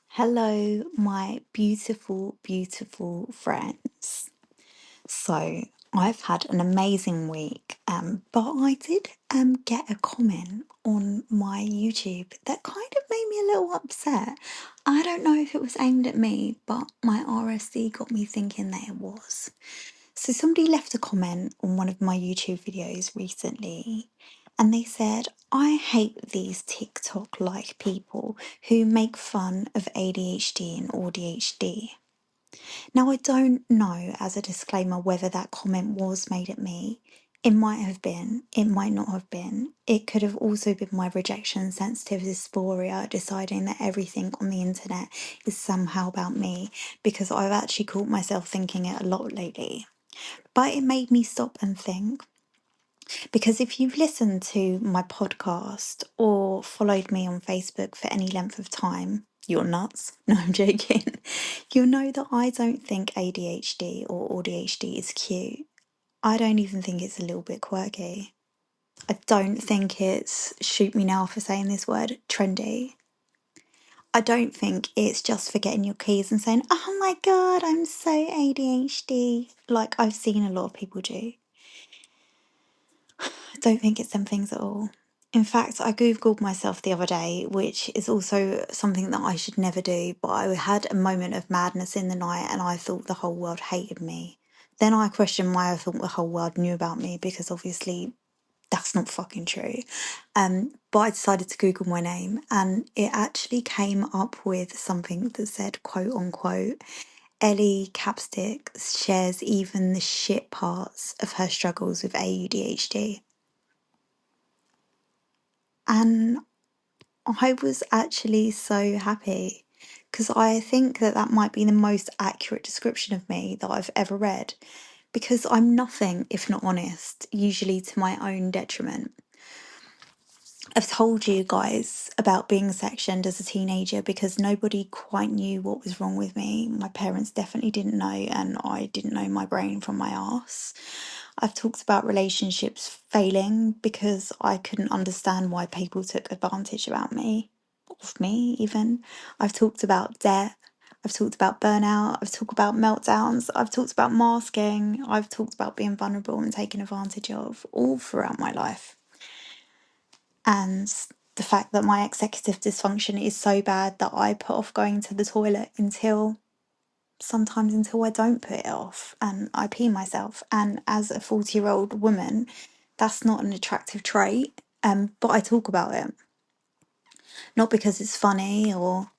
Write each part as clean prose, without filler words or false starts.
Hello, my beautiful, beautiful friends. So, I've had an amazing week, but I did get a comment on my YouTube that kind of made me a little upset. I don't know if it was aimed at me, but my RSD got me thinking that it was. So, somebody left a comment on one of my YouTube videos recently, and they said, I hate these TikTok like people who make fun of ADHD and AuDHD. Now, I don't know, as a disclaimer, whether that comment was made at me. It might have been, it might not have been. It could have also been my rejection sensitive dysphoria deciding that everything on the internet is somehow about me, because I've actually caught myself thinking it a lot lately. But it made me stop and think, because if you've listened to my podcast or followed me on Facebook for any length of time, you're nuts. No, I'm joking. You'll know that I don't think ADHD or AuDHD is cute. I don't even think it's a little bit quirky. I don't think it's, shoot me now for saying this word, trendy. I don't think it's just forgetting your keys and saying, oh my God, I'm so ADHD, like I've seen a lot of people do. I don't think it's them things at all. In fact, I Googled myself the other day, which is also something that I should never do, but I had a moment of madness in the night and I thought the whole world hated me. Then I questioned why I thought the whole world knew about me, because obviously that's not fucking true. But I decided to Google my name and it actually came up with something that said, quote unquote, Ellie Capstick shares even the shit parts of her struggles with ADHD. And I was actually so happy because I think that that might be the most accurate description of me that I've ever read, because I'm nothing if not honest, usually to my own detriment. I've told you guys about being sectioned as a teenager because nobody quite knew what was wrong with me. My parents definitely didn't know, and I didn't know my brain from my arse. I've talked about relationships failing because I couldn't understand why people took advantage of me even. I've talked about debt. I've talked about burnout. I've talked about meltdowns. I've talked about masking. I've talked about being vulnerable and taken advantage of all throughout my life. And the fact that my executive dysfunction is so bad that I put off going to the toilet until I don't put it off and I pee myself. And as a 40-year-old woman, that's not an attractive trait. But I talk about it. Not because it's funny or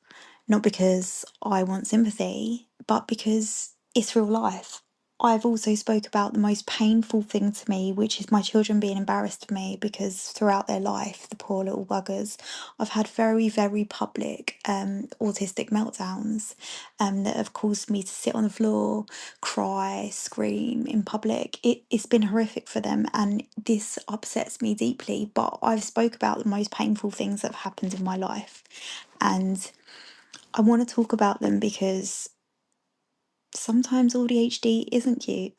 not because I want sympathy, but because it's real life. I've also spoke about the most painful thing to me, which is my children being embarrassed of me, because throughout their life, the poor little buggers, I've had very, very public autistic meltdowns that have caused me to sit on the floor, cry, scream in public. It's been horrific for them, and this upsets me deeply. But I've spoke about the most painful things that have happened in my life, and I want to talk about them because sometimes ADHD isn't cute.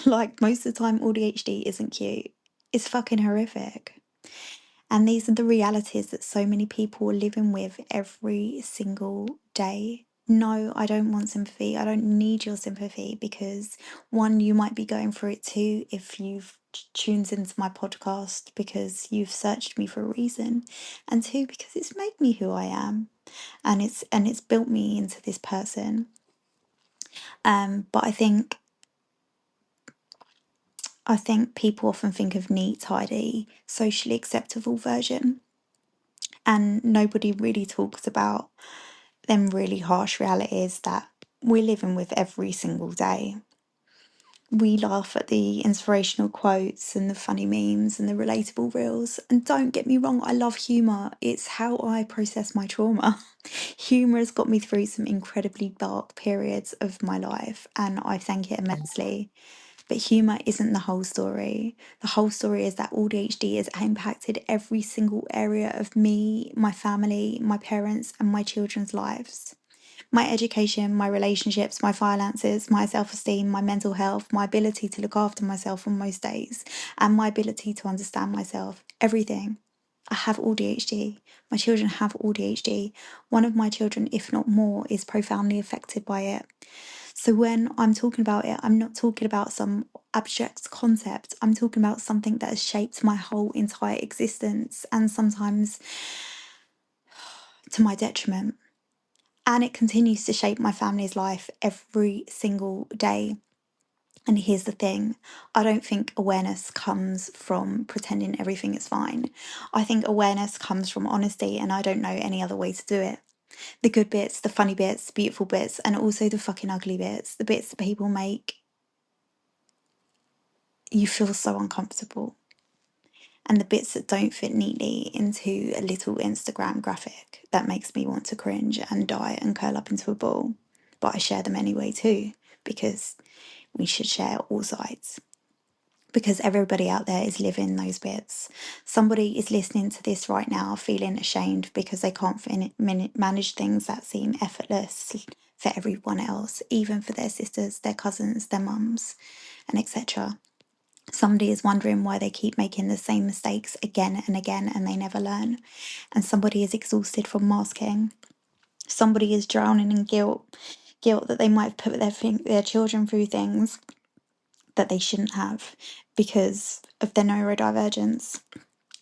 Like most of the time, ADHD isn't cute. It's fucking horrific. And these are the realities that so many people are living with every single day. No, I don't want sympathy. I don't need your sympathy because one, you might be going through it too if you've tuned into my podcast because you've searched me for a reason. And two, because it's made me who I am and it's built me into this person. But I think people often think of neat, tidy, socially acceptable version, and nobody really talks about them really harsh realities that we're living with every single day. We laugh at the inspirational quotes and the funny memes and the relatable reels. And don't get me wrong, I love humour. It's how I process my trauma. Humour has got me through some incredibly dark periods of my life, and I thank it immensely. But humour isn't the whole story. The whole story is that ADHD has impacted every single area of me, my family, my parents, and my children's lives. My education, my relationships, my finances, my self esteem, my mental health, my ability to look after myself on most days, and my ability to understand myself. Everything. I have ADHD. My children have ADHD. One of my children, if not more, is profoundly affected by it. So when I'm talking about it, I'm not talking about some abstract concept. I'm talking about something that has shaped my whole entire existence, and sometimes to my detriment. And it continues to shape my family's life every single day. And here's the thing, I don't think awareness comes from pretending everything is fine. I think awareness comes from honesty, and I don't know any other way to do it. The good bits, the funny bits, the beautiful bits, and also the fucking ugly bits, the bits that people make you feel so uncomfortable, and the bits that don't fit neatly into a little Instagram graphic that makes me want to cringe and die and curl up into a ball. But I share them anyway too, because we should share all sides. Because everybody out there is living those bits. Somebody is listening to this right now feeling ashamed because they can't manage things that seem effortless for everyone else, even for their sisters, their cousins, their mums, and etc. Somebody is wondering why they keep making the same mistakes again and again and they never learn. And somebody is exhausted from masking. Somebody is drowning in guilt that they might have put their children through things that they shouldn't have because of their neurodivergence.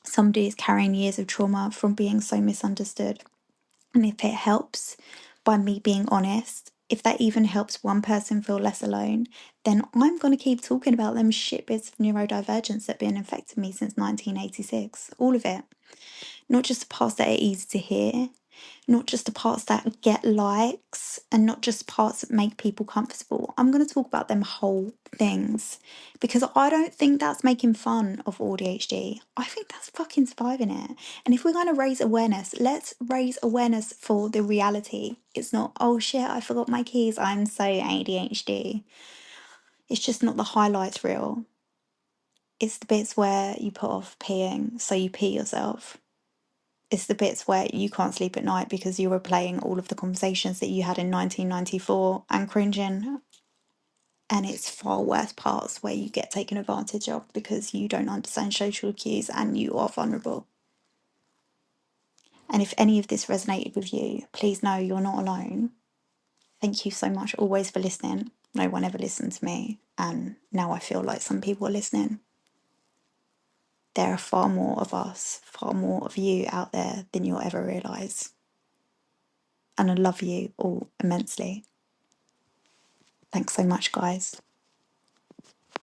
Somebody is carrying years of trauma from being so misunderstood. And if it helps by me being honest, if that even helps one person feel less alone, then I'm going to keep talking about them shit bits of neurodivergence that have been affecting me since 1986. All of it. Not just the parts that are easy to hear, not just the parts that get likes, and not just parts that make people comfortable. I'm going to talk about them whole things because I don't think that's making fun of AuDHD. I think that's fucking surviving it. And if we're going to raise awareness, let's raise awareness for the reality. It's not, oh shit, I forgot my keys, I'm so ADHD. It's just not the highlights reel. It's the bits where you put off peeing, so you pee yourself. It's the bits where you can't sleep at night because you were playing all of the conversations that you had in 1994 and cringing. And it's far worse parts where you get taken advantage of because you don't understand social cues and you are vulnerable. And if any of this resonated with you, please know you're not alone. Thank you so much always for listening. No one ever listened to me, and now I feel like some people are listening. There are far more of us, far more of you out there than you'll ever realise. And I love you all immensely. Thanks so much, guys.